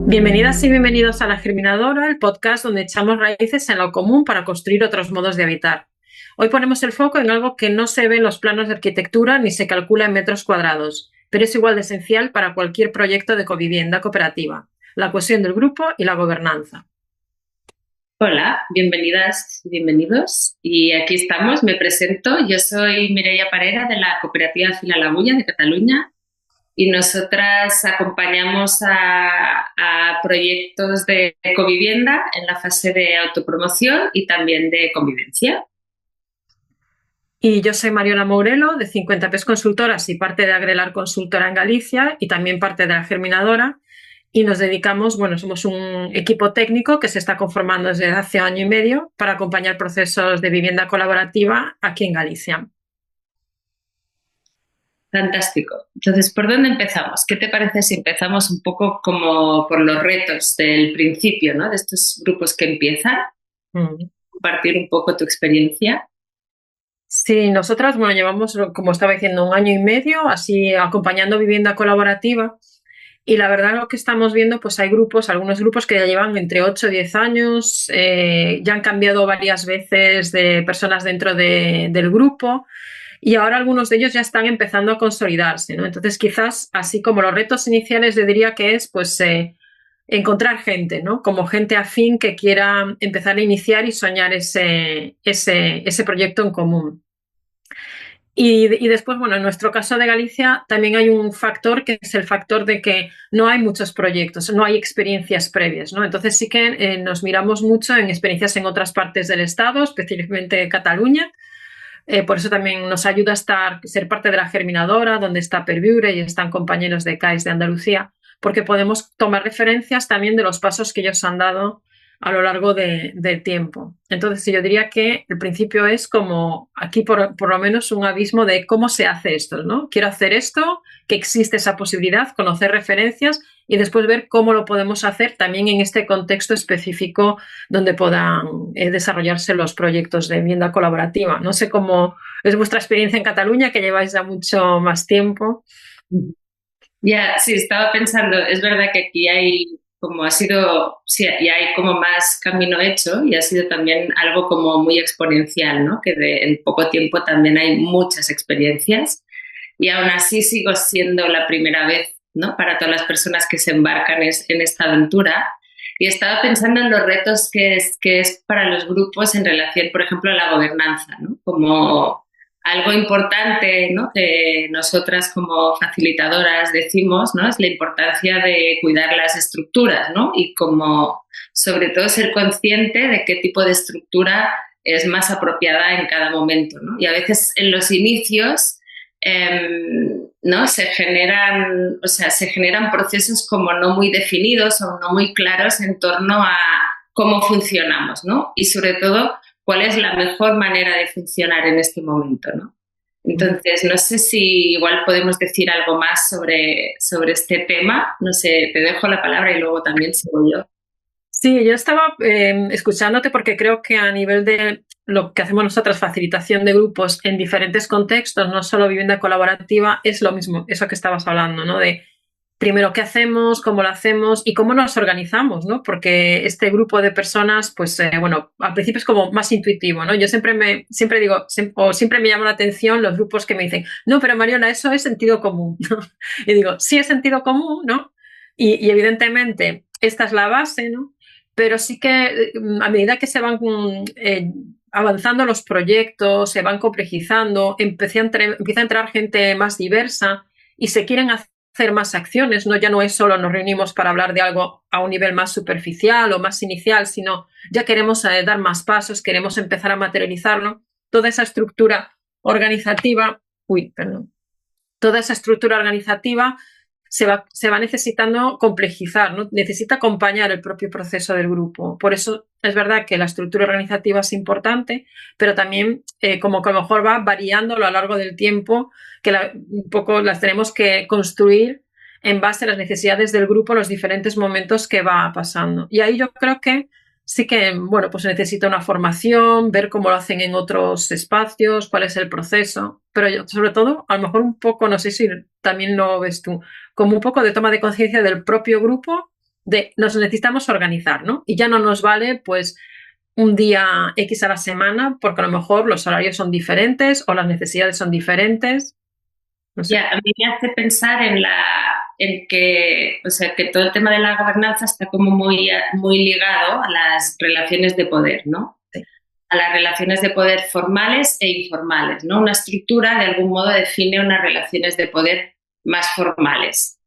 Bienvenidas y bienvenidos a La Germinadora, el podcast donde echamos raíces en lo común para construir otros modos de habitar. Hoy ponemos el foco en algo que no se ve en los planos de arquitectura ni se calcula en metros cuadrados, pero es igual de esencial para cualquier proyecto de covivienda cooperativa: la cohesión del grupo y la gobernanza. Hola, bienvenidas y bienvenidos. Y aquí estamos, me presento. Yo soy Mireia Parera de la cooperativa Fila la Bulla de Cataluña y nosotras acompañamos a proyectos de covivienda en la fase de autopromoción y también de convivencia. Y yo soy Mariola Mourelo, de 50 Pes Consultoras y parte de Agrelar Consultora en Galicia y también parte de La Germinadora. Y nos dedicamos, somos un equipo técnico que se está conformando desde hace año y medio para acompañar procesos de vivienda colaborativa aquí en Galicia. Fantástico. Entonces, ¿por dónde empezamos? ¿Qué te parece si empezamos un poco como por los retos del principio, ¿no? De estos grupos que empiezan? Compartir un poco tu experiencia. Sí, nosotras, llevamos, como estaba diciendo, un año y medio así acompañando vivienda colaborativa. Y la verdad, lo que estamos viendo, pues hay algunos grupos que ya llevan entre 8 y 10 años, ya han cambiado varias veces de personas dentro del grupo y ahora algunos de ellos ya están empezando a consolidarse, ¿no? Entonces, quizás, así como los retos iniciales, yo diría que es encontrar gente, ¿no? Como gente afín que quiera empezar a iniciar y soñar ese proyecto en común. Y después, en nuestro caso de Galicia también hay un factor que es el factor de que no hay muchos proyectos, no hay experiencias previas, ¿no? Entonces sí que nos miramos mucho en experiencias en otras partes del Estado, especialmente Cataluña. Por eso también nos ayuda a ser parte de La Germinadora, donde está Perviure y están compañeros de CAIS de Andalucía, porque podemos tomar referencias también de los pasos que ellos han dado a lo largo del tiempo. Entonces, yo diría que el principio es como aquí por lo menos un abismo de cómo se hace esto, ¿no? Quiero hacer esto, que existe esa posibilidad, conocer referencias y después ver cómo lo podemos hacer también en este contexto específico donde puedan desarrollarse los proyectos de vivienda colaborativa. No sé cómo es vuestra experiencia en Cataluña, que lleváis ya mucho más tiempo. Ya, sí, estaba pensando, es verdad que aquí hay ya hay como más camino hecho y ha sido también algo como muy exponencial, ¿no? Que en poco tiempo también hay muchas experiencias y aún así sigo siendo la primera vez, ¿no? Para todas las personas que se embarcan en esta aventura. Y estaba pensando en los retos que es para los grupos en relación, por ejemplo, a la gobernanza, ¿no? Como algo importante, ¿no? Que nosotras como facilitadoras decimos, ¿no? Es la importancia de cuidar las estructuras, ¿no? Y como sobre todo ser consciente de qué tipo de estructura es más apropiada en cada momento, ¿no? Y a veces en los inicios, ¿no? Se generan procesos como no muy definidos o no muy claros en torno a cómo funcionamos, ¿no? Y sobre todo, cuál es la mejor manera de funcionar en este momento, ¿no? Entonces, no sé si igual podemos decir algo más sobre este tema. No sé, te dejo la palabra y luego también sigo yo. Sí, yo estaba escuchándote porque creo que a nivel de lo que hacemos nosotras, facilitación de grupos en diferentes contextos, no solo vivienda colaborativa, es lo mismo, eso que estabas hablando, ¿no? De primero qué hacemos, cómo lo hacemos y cómo nos organizamos, ¿no? Porque este grupo de personas, al principio es como más intuitivo, ¿no? Yo siempre me llama la atención los grupos que me dicen, no, pero Mariola, eso es sentido común, ¿no? Y digo, sí es sentido común, ¿no? Y evidentemente esta es la base, ¿no? Pero sí que a medida que se van avanzando los proyectos, se van complejizando, empieza a entrar gente más diversa y se quieren hacer más acciones, ¿no? Ya no es solo nos reunimos para hablar de algo a un nivel más superficial o más inicial, sino ya queremos dar más pasos, queremos empezar a materializarlo. Toda esa estructura organizativa, se va necesitando complejizar, ¿no? Necesita acompañar el propio proceso del grupo. Por eso es verdad que la estructura organizativa es importante, pero también como que a lo mejor va variando a lo largo del tiempo, que un poco las tenemos que construir en base a las necesidades del grupo en los diferentes momentos que va pasando. Y ahí yo creo que sí que, bueno, pues necesita una formación, ver cómo lo hacen en otros espacios, cuál es el proceso, pero yo, sobre todo, a lo mejor un poco, no sé si también lo ves tú, como un poco de toma de conciencia del propio grupo, de nos necesitamos organizar, ¿no? Y ya no nos vale, pues, un día X a la semana, porque a lo mejor los horarios son diferentes o las necesidades son diferentes, no sé. Ya, a mí me hace pensar en que, o sea, que todo el tema de la gobernanza está como muy ligado a las relaciones de poder, ¿no? Sí. A las relaciones de poder formales e informales, ¿no? Una estructura de algún modo define unas relaciones de poder más formales,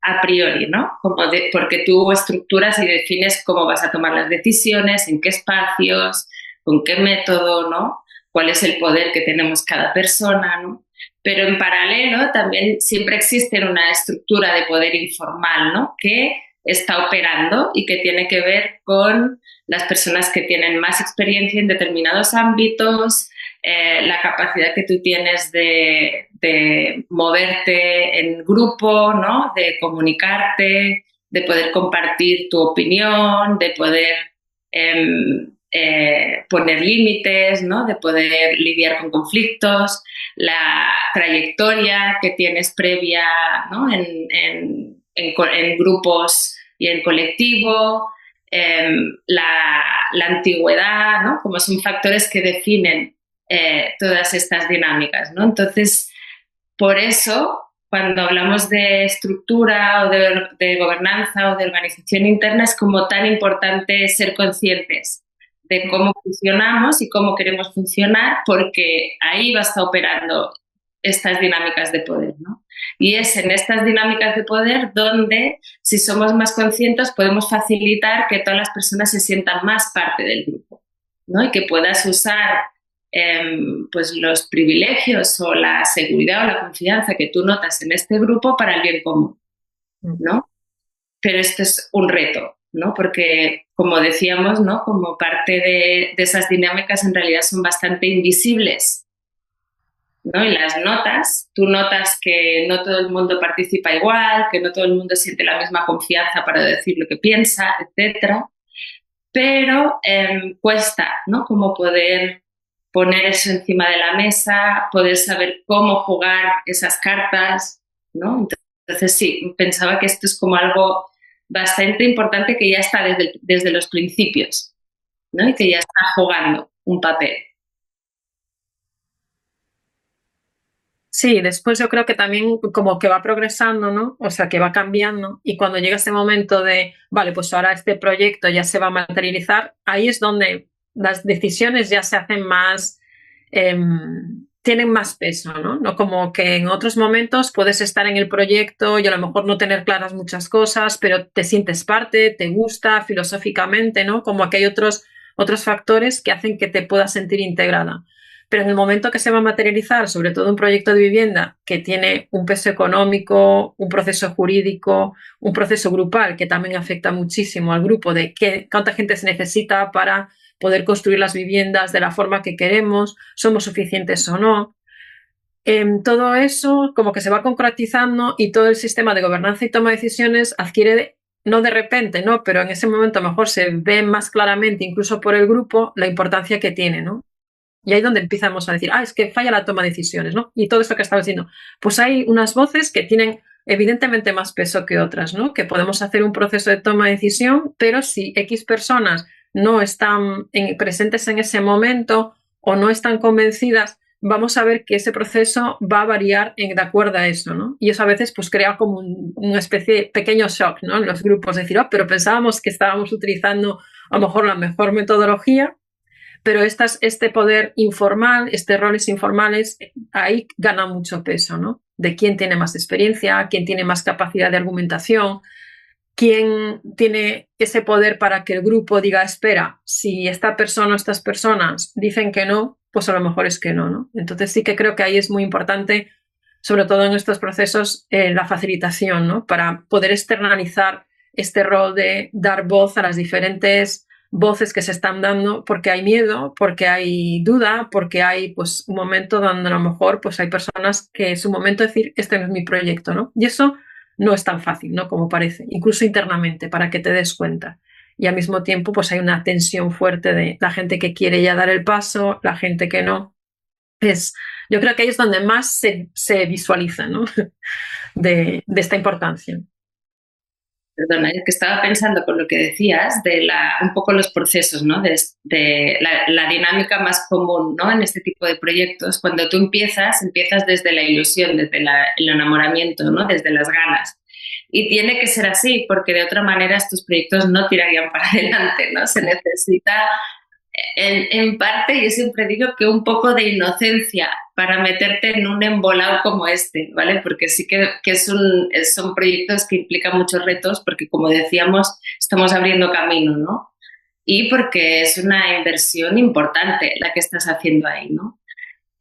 a priori, ¿no? Porque tú estructuras y defines cómo vas a tomar las decisiones, en qué espacios, con qué método, ¿no? Cuál es el poder que tenemos cada persona, ¿no? Pero en paralelo también siempre existe una estructura de poder informal, ¿no? Que está operando y que tiene que ver con las personas que tienen más experiencia en determinados ámbitos, la capacidad que tú tienes de moverte en grupo, ¿no? De comunicarte, de poder compartir tu opinión, de poder poner límites, ¿no? De poder lidiar con conflictos, la trayectoria que tienes previa, ¿no? En grupos y en colectivo, la antigüedad, ¿no? Como son factores que definen todas estas dinámicas, ¿no? Entonces, por eso, cuando hablamos de estructura o de gobernanza o de organización interna, es como tan importante ser conscientes de cómo funcionamos y cómo queremos funcionar, porque ahí va a estar operando estas dinámicas de poder, ¿no? Y es en estas dinámicas de poder donde, si somos más conscientes, podemos facilitar que todas las personas se sientan más parte del grupo, ¿no? Y que puedas usar pues los privilegios o la seguridad o la confianza que tú notas en este grupo para el bien común, ¿no? Pero esto es un reto, ¿no? Porque, como decíamos, ¿no? Como parte de esas dinámicas en realidad son bastante invisibles, ¿no? Y las notas, tú notas que no todo el mundo participa igual, que no todo el mundo siente la misma confianza para decir lo que piensa, etcétera, pero cuesta, ¿no? Como poder poner eso encima de la mesa, poder saber cómo jugar esas cartas, ¿no? Entonces sí, pensaba que esto es como algo bastante importante que ya está desde los principios, ¿no? Y que ya está jugando un papel. Sí, después yo creo que también como que va progresando, ¿no? O sea, que va cambiando y cuando llega ese momento de, vale, pues ahora este proyecto ya se va a materializar, ahí es donde las decisiones ya se hacen más, tienen más peso, ¿no? No como que en otros momentos puedes estar en el proyecto y a lo mejor no tener claras muchas cosas, pero te sientes parte, te gusta filosóficamente, ¿no? Como que hay otros factores que hacen que te puedas sentir integrada. Pero en el momento que se va a materializar, sobre todo un proyecto de vivienda que tiene un peso económico, un proceso jurídico, un proceso grupal que también afecta muchísimo al grupo de cuánta gente se necesita para poder construir las viviendas de la forma que queremos, somos suficientes o no. Todo eso como que se va concretizando y todo el sistema de gobernanza y toma de decisiones adquiere, no de repente, ¿no? Pero en ese momento a lo mejor se ve más claramente, incluso por el grupo, la importancia que tiene, ¿no? Y ahí es donde empezamos a decir, es que falla la toma de decisiones, ¿no? Y todo esto que estaba diciendo. Pues hay unas voces que tienen evidentemente más peso que otras, ¿no? Que podemos hacer un proceso de toma de decisión, pero si X personas no están presentes en ese momento o no están convencidas, vamos a ver que ese proceso va a variar de acuerdo a eso, ¿no? Y eso a veces pues crea como una especie de pequeño shock, ¿no? En los grupos, decir, pero pensábamos que estábamos utilizando a lo mejor la mejor metodología, pero este poder informal, estos roles informales, ahí gana mucho peso, ¿no? De quién tiene más experiencia, quién tiene más capacidad de argumentación, quién tiene ese poder para que el grupo diga, espera, si esta persona o estas personas dicen que no, pues a lo mejor es que no, ¿no? Entonces sí que creo que ahí es muy importante, sobre todo en estos procesos, la facilitación, ¿no? Para poder externalizar este rol de dar voz a las diferentes voces que se están dando porque hay miedo, porque hay duda, porque hay pues un momento donde a lo mejor pues hay personas que es un momento de decir este no es mi proyecto, ¿no? Y eso no es tan fácil, ¿no? Como parece, incluso internamente, para que te des cuenta. y al mismo tiempo pues hay una tensión fuerte de la gente que quiere ya dar el paso, la gente que no. Yo creo que ahí es donde más se visualiza, ¿no? de esta importancia. Perdona, es que estaba pensando con lo que decías de un poco los procesos, ¿no? De la dinámica más común, ¿no? En este tipo de proyectos, cuando tú empiezas desde la ilusión, desde el enamoramiento, ¿no? Desde las ganas. Y tiene que ser así, porque de otra manera estos proyectos no tirarían para adelante, ¿no? Se necesita en parte, yo siempre digo que un poco de inocencia para meterte en un embolado como este, ¿vale? Porque sí que son proyectos que implican muchos retos, porque como decíamos, estamos abriendo camino, ¿no? Y porque es una inversión importante la que estás haciendo ahí, ¿no?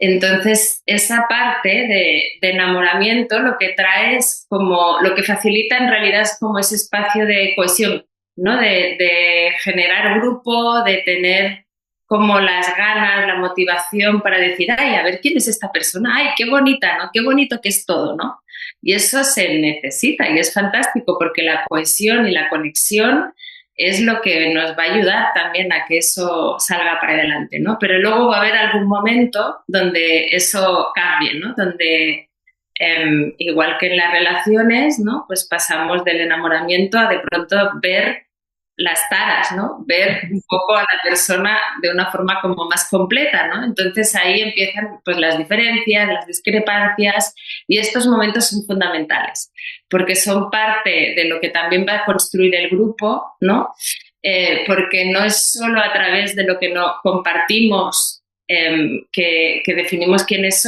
Entonces, esa parte de enamoramiento lo que trae es como, lo que facilita en realidad es como ese espacio de cohesión, ¿no? De generar grupo, de tener como las ganas, la motivación para decir, ay, a ver quién es esta persona, ay, qué bonita, ¿no? Qué bonito que es todo, ¿no? Y eso se necesita y es fantástico porque la cohesión y la conexión es lo que nos va a ayudar también a que eso salga para adelante, ¿no? Pero luego va a haber algún momento donde eso cambie, ¿no? Donde, igual que en las relaciones, ¿no? Pues pasamos del enamoramiento a de pronto ver las taras, ¿no? Ver un poco a la persona de una forma como más completa, ¿no? Entonces ahí empiezan pues las diferencias, las discrepancias y estos momentos son fundamentales porque son parte de lo que también va a construir el grupo, ¿no? Porque no es solo a través de lo que no compartimos que definimos quiénes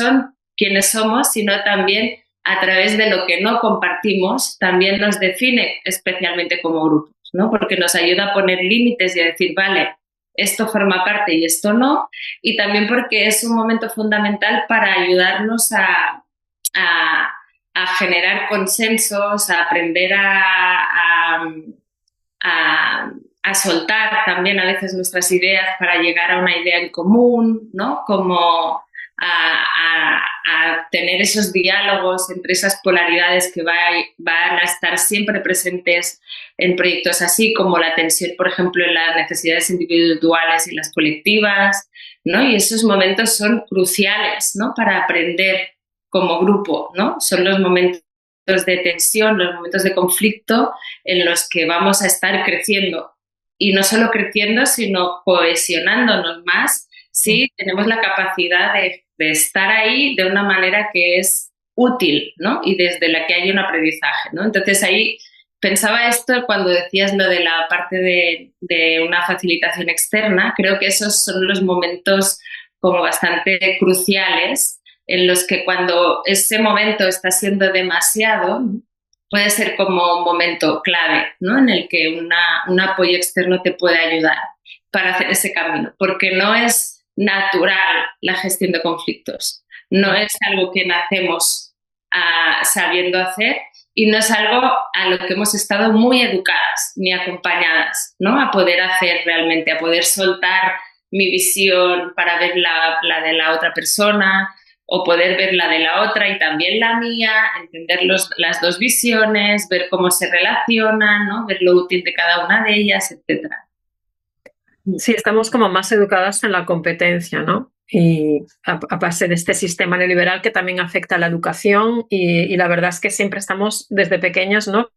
somos, sino también a través de lo que no compartimos también nos define especialmente como grupos, ¿no? Porque nos ayuda a poner límites y a decir, vale, esto forma parte y esto no, y también porque es un momento fundamental para ayudarnos a generar consensos, a aprender a soltar también a veces nuestras ideas para llegar a una idea en común, ¿no? Como a tener esos diálogos entre esas polaridades que van a estar siempre presentes en proyectos así, como la tensión, por ejemplo, en las necesidades individuales y las colectivas, ¿no? Y esos momentos son cruciales, ¿no? Para aprender como grupo, ¿no? Son los momentos de tensión, los momentos de conflicto en los que vamos a estar creciendo. Y no solo creciendo, sino cohesionándonos más si tenemos la capacidad de estar ahí de una manera que es útil, ¿no? Y desde la que hay un aprendizaje, ¿no? Entonces ahí pensaba esto cuando decías lo de la parte de una facilitación externa. Creo que esos son los momentos como bastante cruciales en los que cuando ese momento está siendo demasiado, puede ser como un momento clave, ¿no? En el que un apoyo externo te puede ayudar para hacer ese camino, porque no es natural la gestión de conflictos, no es algo que nacemos sabiendo hacer y no es algo a lo que hemos estado muy educadas ni acompañadas, ¿no? A poder hacer realmente, a poder soltar mi visión para ver la de la otra persona o poder ver la de la otra y también la mía, entender las dos visiones, ver cómo se relacionan, ¿no? Ver lo útil de cada una de ellas, etcétera. Sí, estamos como más educadas en la competencia, ¿no? Y a base de este sistema neoliberal que también afecta a la educación y la verdad es que siempre estamos desde pequeñas, ¿no?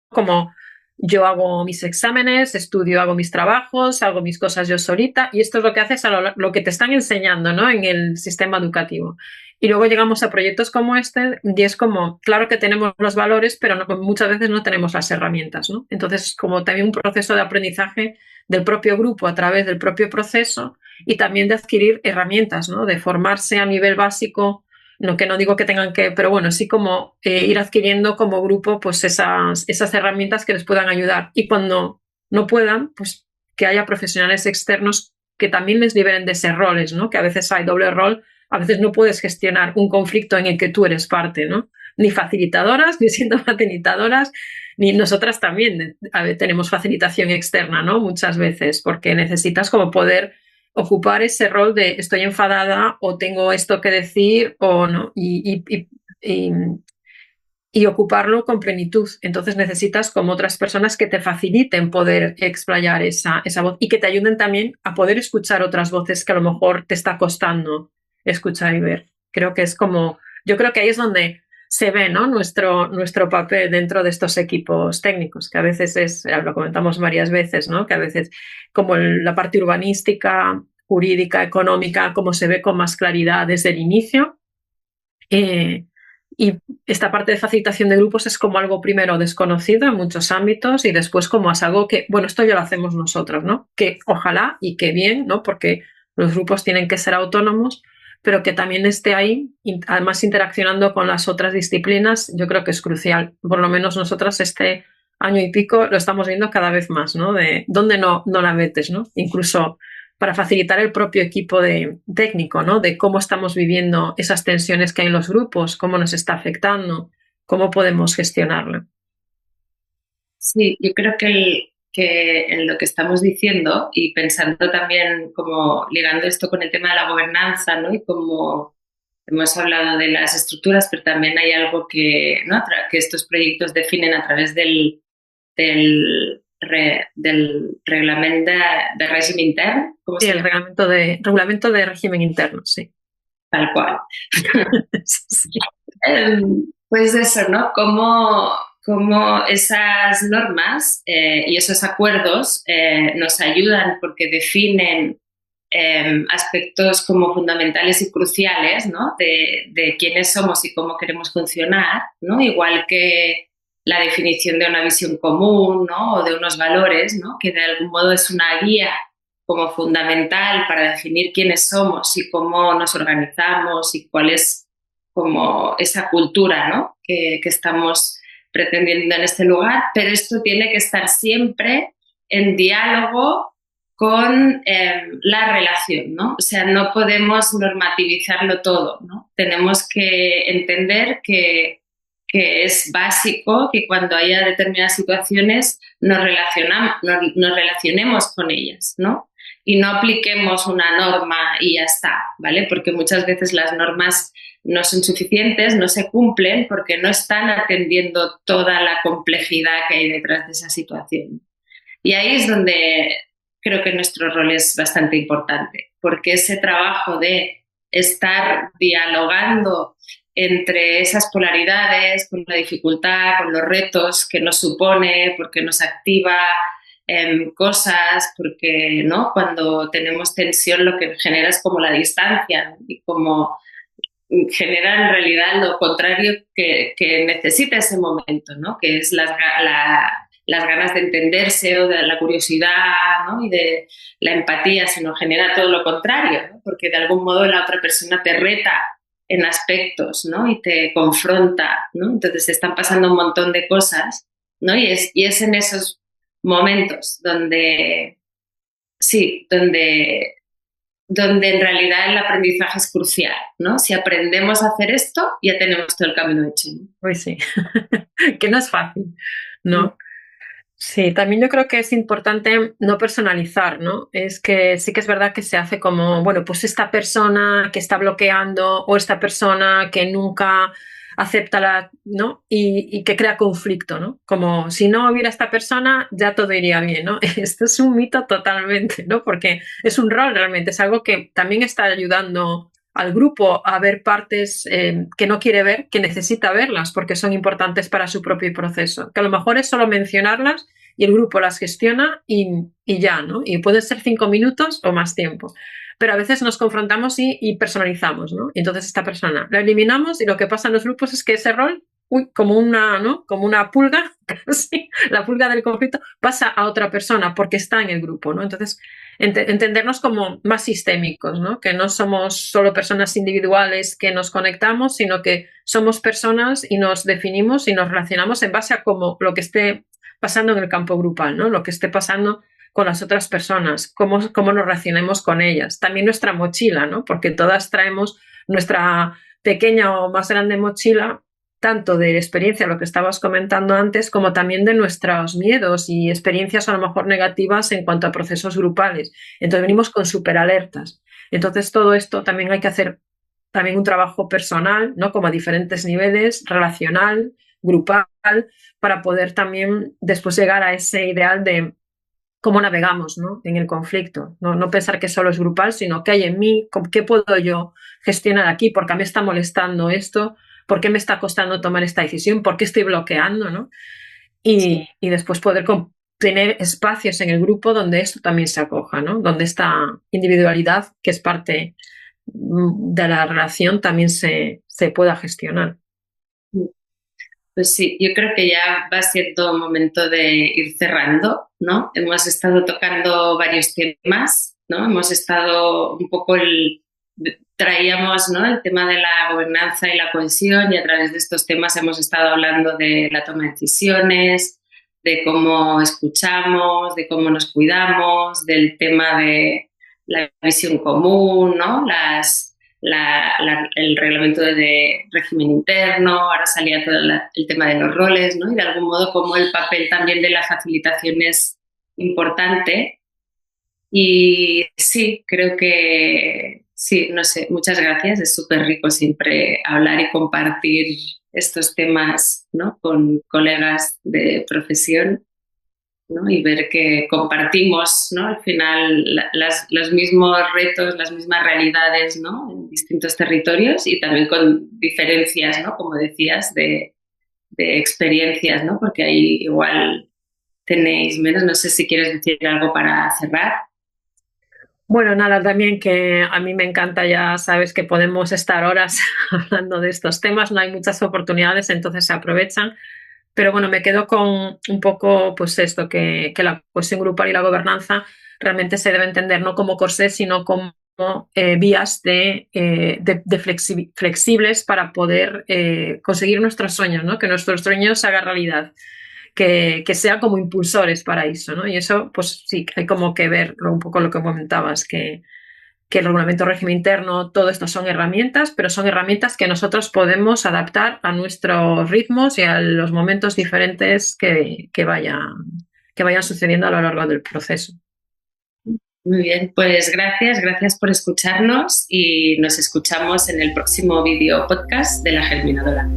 Como yo hago mis exámenes, estudio, hago mis trabajos, hago mis cosas yo solita y esto es lo que haces a lo que te están enseñando, ¿no? En el sistema educativo. Y luego llegamos a proyectos como este y es como, claro que tenemos los valores, pero muchas veces no tenemos las herramientas, ¿no? Entonces, como también un proceso de aprendizaje del propio grupo a través del propio proceso y también de adquirir herramientas, ¿no? De formarse a nivel básico, no que no digo que tengan que, pero bueno, sí como ir adquiriendo como grupo pues esas herramientas que les puedan ayudar y cuando no puedan, pues que haya profesionales externos que también les liberen de esos roles, ¿no? Que a veces hay doble rol, a veces no puedes gestionar un conflicto en el que tú eres parte, ¿no? Ni facilitadoras, ni siendo facilitadoras, ni nosotras también tenemos facilitación externa, ¿no? Muchas veces, porque necesitas como poder ocupar ese rol de estoy enfadada o tengo esto que decir o no. Y y ocuparlo con plenitud. Entonces necesitas como otras personas que te faciliten poder explayar esa voz y que te ayuden también a poder escuchar otras voces que a lo mejor te está costando escuchar y ver. Creo que es como, yo creo que ahí es donde se ve, ¿no?, nuestro papel dentro de estos equipos técnicos, que a veces es, lo comentamos varias veces, ¿no?, que a veces como la parte urbanística, jurídica, económica, como se ve con más claridad desde el inicio. Y esta parte de facilitación de grupos es como algo primero desconocido en muchos ámbitos y después como es algo que, bueno, esto ya lo hacemos nosotros, ¿no? Que ojalá y que bien, ¿no? Porque los grupos tienen que ser autónomos, pero que también esté ahí, además interaccionando con las otras disciplinas, yo creo que es crucial. Por lo menos nosotras este año y pico lo estamos viendo cada vez más, ¿no? De dónde no la metes, ¿no? Incluso para facilitar el propio equipo técnico, ¿no? De cómo estamos viviendo esas tensiones que hay en los grupos, cómo nos está afectando, cómo podemos gestionarlo. Sí, yo creo que en lo que estamos diciendo y pensando también como ligando esto con el tema de la gobernanza, ¿no? Y como hemos hablado de las estructuras, pero también hay algo que, ¿no?, que estos proyectos definen a través del reglamento de régimen interno. ¿Cómo Sí, se el llama? reglamento de régimen interno, sí. Tal cual. Sí. Pues eso, ¿no? Cómo esas normas y esos acuerdos nos ayudan porque definen aspectos como fundamentales y cruciales, ¿no?, de quiénes somos y cómo queremos funcionar, ¿no? Igual que la definición de una visión común, ¿no?, o de unos valores, ¿no?, que de algún modo es una guía como fundamental para definir quiénes somos y cómo nos organizamos y cuál es como esa cultura, ¿no?, que estamos pretendiendo en este lugar, pero esto tiene que estar siempre en diálogo con la relación, ¿no? O sea, no podemos normativizarlo todo, ¿no? Tenemos que entender que es básico que cuando haya determinadas situaciones nos relacionemos con ellas, ¿no? Y no apliquemos una norma y ya está, ¿vale? Porque muchas veces las normas no son suficientes, no se cumplen porque no están atendiendo toda la complejidad que hay detrás de esa situación. Y ahí es donde creo que nuestro rol es bastante importante, porque ese trabajo de estar dialogando entre esas polaridades, con la dificultad, con los retos que nos supone, porque nos activa cosas, porque, ¿no?, cuando tenemos tensión lo que genera es como la distancia, ¿no?, y como genera en realidad lo contrario que necesita ese momento, ¿no?, que es las ganas de entenderse o de la curiosidad, ¿no?, y de la empatía, sino genera todo lo contrario, ¿no?, porque de algún modo la otra persona te reta en aspectos, ¿no?, y te confronta, ¿no? Entonces están pasando un montón de cosas, ¿no? Y es en esos momentos donde, sí, donde en realidad el aprendizaje es crucial, ¿no? Si aprendemos a hacer esto, ya tenemos todo el camino hecho, ¿no? Pues sí, que no es fácil, ¿no? Sí, también yo creo que es importante no personalizar, ¿no? Es que sí que es verdad que se hace como, bueno, pues esta persona que está bloqueando o esta persona que nunca acepta ¿no? Y que crea conflicto, ¿no? Como si no hubiera esta persona, ya todo iría bien, ¿no? Esto es un mito totalmente, ¿no? Porque es un rol realmente, es algo que también está ayudando al grupo a ver partes que no quiere ver, que necesita verlas porque son importantes para su propio proceso. Que a lo mejor es solo mencionarlas y el grupo las gestiona y ya, ¿no? Y puede ser 5 minutos o más tiempo. Pero a veces nos confrontamos y personalizamos, ¿no? Y entonces esta persona la eliminamos y lo que pasa en los grupos es que ese rol, como una, ¿no?, como una pulga, casi, la pulga del conflicto, pasa a otra persona porque está en el grupo, ¿no? Entonces, entendernos como más sistémicos, ¿no? Que no somos solo personas individuales que nos conectamos, sino que somos personas y nos definimos y nos relacionamos en base a como lo que esté pasando en el campo grupal, ¿no? Lo que esté pasando con las otras personas, cómo nos relacionemos con ellas. También nuestra mochila, ¿no? Porque todas traemos nuestra pequeña o más grande mochila, tanto de experiencia, lo que estabas comentando antes, como también de nuestros miedos y experiencias a lo mejor negativas en cuanto a procesos grupales. Entonces venimos con superalertas. Entonces todo esto también hay que hacer también un trabajo personal, ¿no?, como a diferentes niveles, relacional, grupal para poder también después llegar a ese ideal de cómo navegamos, ¿no?, en el conflicto. No pensar que solo es grupal, sino qué hay en mí, qué puedo yo gestionar aquí, por qué me está molestando esto, por qué me está costando tomar esta decisión, por qué estoy bloqueando, ¿no? Y después poder tener espacios en el grupo donde esto también se acoja, ¿no? Donde esta individualidad, que es parte de la relación, también se pueda gestionar. Pues sí, yo creo que ya va siendo momento de ir cerrando, ¿no? Hemos estado tocando varios temas, ¿no? Hemos estado un poco traíamos, ¿no?, el tema de la gobernanza y la cohesión, y a través de estos temas hemos estado hablando de la toma de decisiones, de cómo escuchamos, de cómo nos cuidamos, del tema de la visión común, ¿no? El reglamento de régimen interno, ahora salía todo el tema de los roles, ¿no? Y de algún modo como el papel también de la facilitación es importante. Y sí, creo que sí, no sé, muchas gracias. Es súper rico siempre hablar y compartir estos temas, ¿no?, con colegas de profesión, ¿no?, y ver que compartimos, ¿no?, al final los mismos retos, las mismas realidades, ¿no?, en distintos territorios, y también con diferencias, ¿no?, como decías, de experiencias, ¿no?, porque ahí igual tenéis menos. No sé si quieres decir algo para cerrar. Bueno, nada, también que a mí me encanta, ya sabes que podemos estar horas hablando de estos temas, no hay muchas oportunidades, entonces se aprovechan. Pero bueno, me quedo con un poco pues esto, que la cohesión grupal y la gobernanza realmente se debe entender no como corsé, sino como vías flexibles para poder conseguir nuestros sueños, ¿no? Que nuestros sueños se hagan realidad, que sea como impulsores para eso, ¿no? Y eso, pues sí, hay como que ver un poco lo que comentabas, que el reglamento de régimen interno, todo esto son herramientas, pero son herramientas que nosotros podemos adaptar a nuestros ritmos y a los momentos diferentes que vayan sucediendo a lo largo del proceso. Muy bien, pues gracias por escucharnos, y nos escuchamos en el próximo vídeo podcast de La Germinadora.